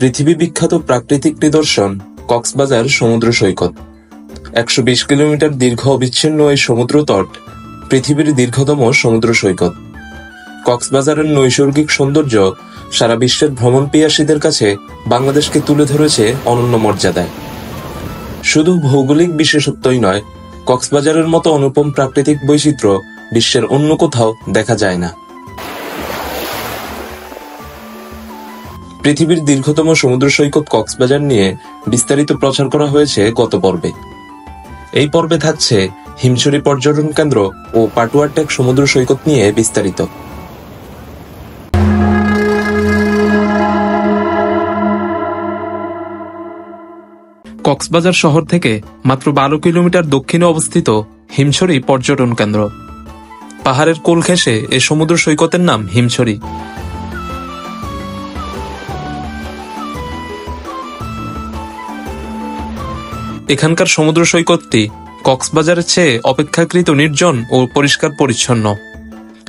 পৃথিবী বিখ্যাত প্রাকৃতিক নিদর্শন কক্সবাজার সমুদ্র সৈকত। ১২০ কিলোমিটার দীর্ঘ অবিচ্ছিন্ন এই সমুদ্র তট পৃথিবীর দীর্ঘতম সমুদ্র সৈকত। কক্সবাজারের নৈসর্গিক সৌন্দর্য সারা বিশ্বের ভ্রমণ পিয়াসীদের কাছে বাংলাদেশকে তুলে ধরেছে অনন্য মর্যাদায়। শুধু ভৌগোলিক বিশেষত্বই নয়, কক্সবাজারের মতো অনুপম প্রাকৃতিক বৈচিত্র্য বিশ্বের অন্য কোথাও দেখা যায় না। পৃথিবীর দীর্ঘতম সমুদ্র সৈকত কক্সবাজার নিয়ে বিস্তারিত প্রচার করা হয়েছে গত পর্বে। এই পর্বে থাকছে হিমছড়ি পর্যটন কেন্দ্র ও পাটুয়া টেক সমুদ্র সৈকত নিয়ে বিস্তারিত। কক্সবাজার শহর থেকে মাত্র ১২ কিলোমিটার দক্ষিণে অবস্থিত হিমছড়ি পর্যটন কেন্দ্র। পাহাড়ের কোল ঘেঁষে এ সমুদ্র সৈকতের নাম হিমছড়ি। এখানকার সমুদ্র সৈকতটি কক্সবাজারের চেয়ে অপেক্ষাকৃত নির্জন ও পরিষ্কার পরিচ্ছন্ন।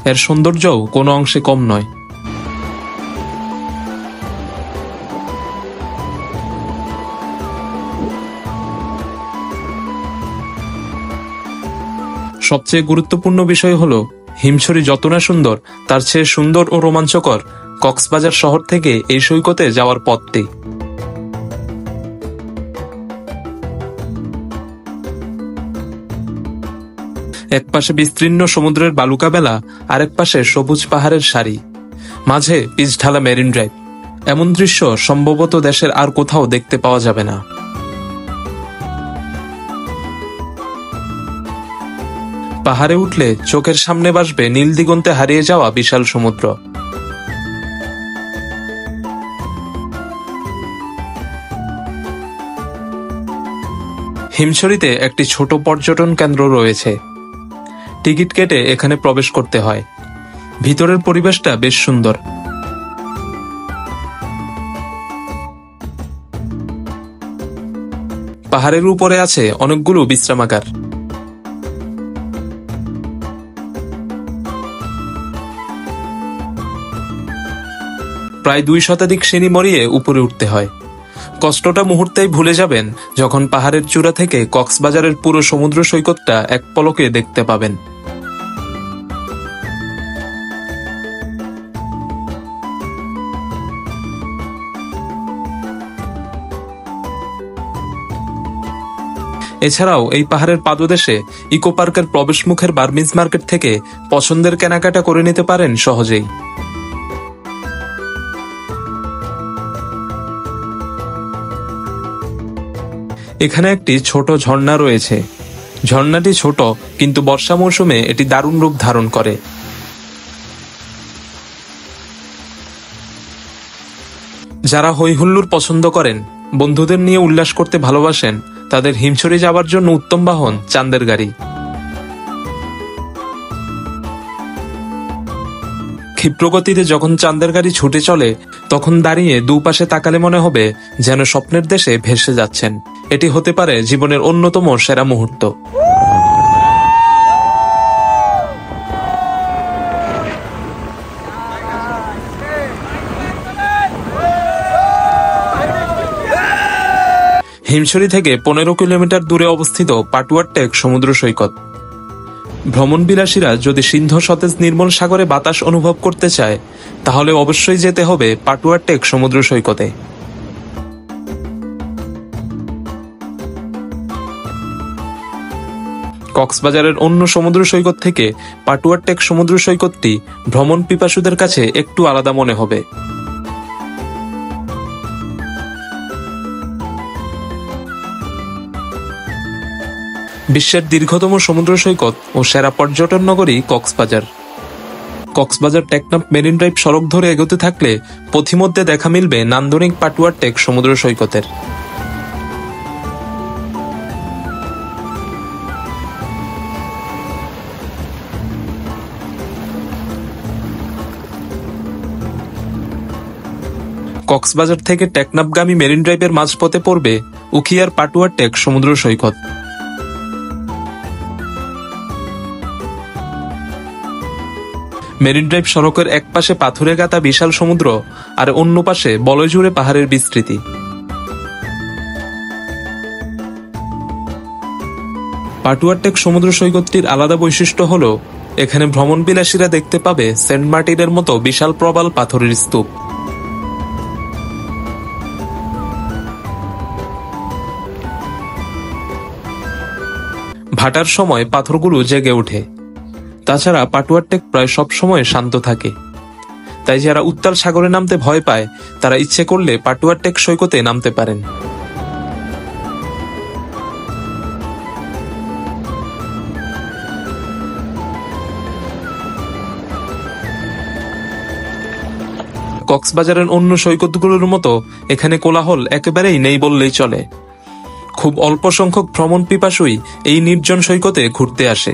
এর সৌন্দর্যও কোনো অংশে কম নয়। সবচেয়ে গুরুত্বপূর্ণ বিষয় হল, হিমছড়ি যত না সুন্দর, তার চেয়ে সুন্দর ও রোমাঞ্চকর কক্সবাজার শহর থেকে এই সৈকতে যাওয়ার পথটি। এক পাশে বিস্তীর্ণ সমুদ্রের বালুকা বেলা, আরেক পাশে সবুজ পাহাড়ের সারি, মাঝে পিচ ঢালা মেরিন ড্রাইভ। এমন দৃশ্য সম্ভবত দেশের আর কোথাও দেখতে পাওয়া যাবে না। পাহাড়ে উঠলে চোখের সামনে ভাসবে নীল দিগন্তে হারিয়ে যাওয়া বিশাল সমুদ্র। হিমছড়িতে একটি ছোট পর্যটন কেন্দ্র রয়েছে। টিকিট কেটে এখানে প্রবেশ করতে হয়। ভিতরের পরিবেশটা বেশ সুন্দর। পাহাড়ের উপরে আছে অনেকগুলো বিশ্রামাগার। প্রায় ২ শতাধিক সিঁড়ি মরিয়ে উপরে উঠতে হয়। কষ্টটা মুহূর্তেই ভুলে যাবেন যখন পাহাড়ের চূড়া থেকে কক্সবাজারের পুরো সমুদ্র সৈকতটা এক পলকে দেখতে পাবেন। এছাড়াও এই পাহাড়ের পাদদেশে ইকো পার্কের প্রবেশমুখের বার্মিজ মার্কেট থেকে পছন্দের কেনাকাটা করে নিতে পারেন সহজেই। এখানে একটি ছোট ঝর্ণা রয়েছে। ঝর্ণাটি ছোট, কিন্তু বর্ষা মৌসুমে এটি দারুণ রূপ ধারণ করে। যারা হইহুল্লোড় পছন্দ করেন, বন্ধুদের নিয়ে উল্লাস করতে ভালোবাসেন, তাদের হিমছড়ি যাওয়ার জন্য উত্তম বাহন চান্দের গাড়ি। ক্ষিপ্রগতিতে যখন চান্দের গাড়ি ছুটে চলে, তখন দাঁড়িয়ে দুপাশে তাকালে মনে হবে যেন স্বপ্নের দেশে ভেসে যাচ্ছেন। এটি হতে পারে জীবনের অন্যতম সেরা মুহূর্ত। হিমছড়ি থেকে ১৫ কিলোমিটার দূরে অবস্থিত পাটুয়া টেক সমুদ্র সৈকত। ভ্রমণ বিলাসীরা যদি সিন্ধু সতেজ নির্মল সাগরে বাতাস অনুভব করতে চায়, তাহলে অবশ্যই যেতে হবে পাটুয়া টেক সমুদ্র সৈকতে। কক্সবাজারের অন্য সমুদ্র সৈকত থেকে পাটুয়া টেক সমুদ্র সৈকতটি ভ্রমণ পিপাসুদের কাছে একটু আলাদা মনে হবে। বিশ্বের দীর্ঘতম সমুদ্র সৈকত ও সেরা পর্যটন নগরী কক্সবাজার। কক্সবাজার টেকনাফ মেরিন ড্রাইভ সড়ক ধরে এগোতে থাকলে পথিমধ্যে দেখা মিলবে নান্দনিক পাটুয়া টেক সমুদ্র সৈকতের। কক্সবাজার থেকে টেকনাফগামী মেরিন ড্রাইভের মাঝপথে পড়বে উখিয়ার পাটুয়া টেক সমুদ্র সৈকত। মেরিন ড্রাইভ সড়কের এক পাশে পাথুরে গাঁথা বিশাল সমুদ্র আর অন্য পাশে বলয় জুড়ে পাহাড়ের বিস্তৃতি। পাটুয়ার টেক সমুদ্র সৈকতটির আলাদা বৈশিষ্ট্য হলো এখানে ভ্রমণবিলাসীরা দেখতে পাবে সেন্ট মার্টিনের মতো বিশাল প্রবাল পাথরের স্তূপ। ভাটার সময় পাথরগুলো জেগে ওঠে। তাছাড়া পাটুয়ার টেক প্রায় সব সময় শান্ত থাকে, তাই যারা উত্তাল সাগরে নামতে ভয় পায় তারা ইচ্ছে করলে পাটুয়ার টেক সৈকতে নামতে পারেন। কক্সবাজারের অন্য সৈকতগুলোর মতো এখানে কোলাহল একেবারেই নেই বললেই চলে। খুব অল্প সংখ্যক ভ্রমণ পিপাসুই এই নির্জন সৈকতে ঘুরতে আসে।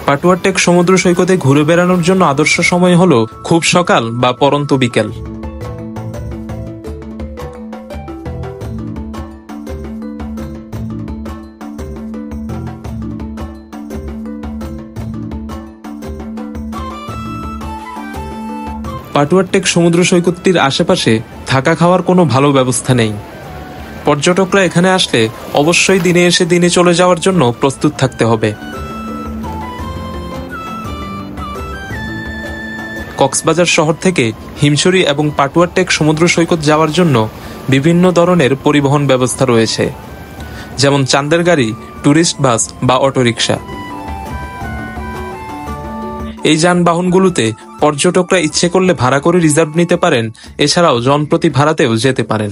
পাটুয়ার টেক সমুদ্র সৈকতে ঘুরে বেড়ানোর জন্য আদর্শ সময় হলো খুব সকাল বা পরন্ত বিকেল। পাটুয়ার টেক সমুদ্র সৈকতটির আশেপাশে থাকা খাওয়ার কোনো ভালো ব্যবস্থা নেই। পর্যটকরা এখানে আসলে অবশ্যই দিনে এসে দিনে চলে যাওয়ার জন্য প্রস্তুত থাকতে হবে। কক্সবাজার শহর থেকে হিমছড়ি এবং পাটুয়ার টেক সমুদ্র সৈকত যাওয়ার জন্য বিভিন্ন ধরনের পরিবহন ব্যবস্থা রয়েছে, যেমন চাঁদের গাড়ি, ট্যুরিস্ট বাস বা অটোরিকশা। এই যানবাহনগুলোতে পর্যটকরা ইচ্ছে করলে ভাড়া করে রিজার্ভ নিতে পারেন, এছাড়াও জনপ্রতি ভাড়াতেও যেতে পারেন।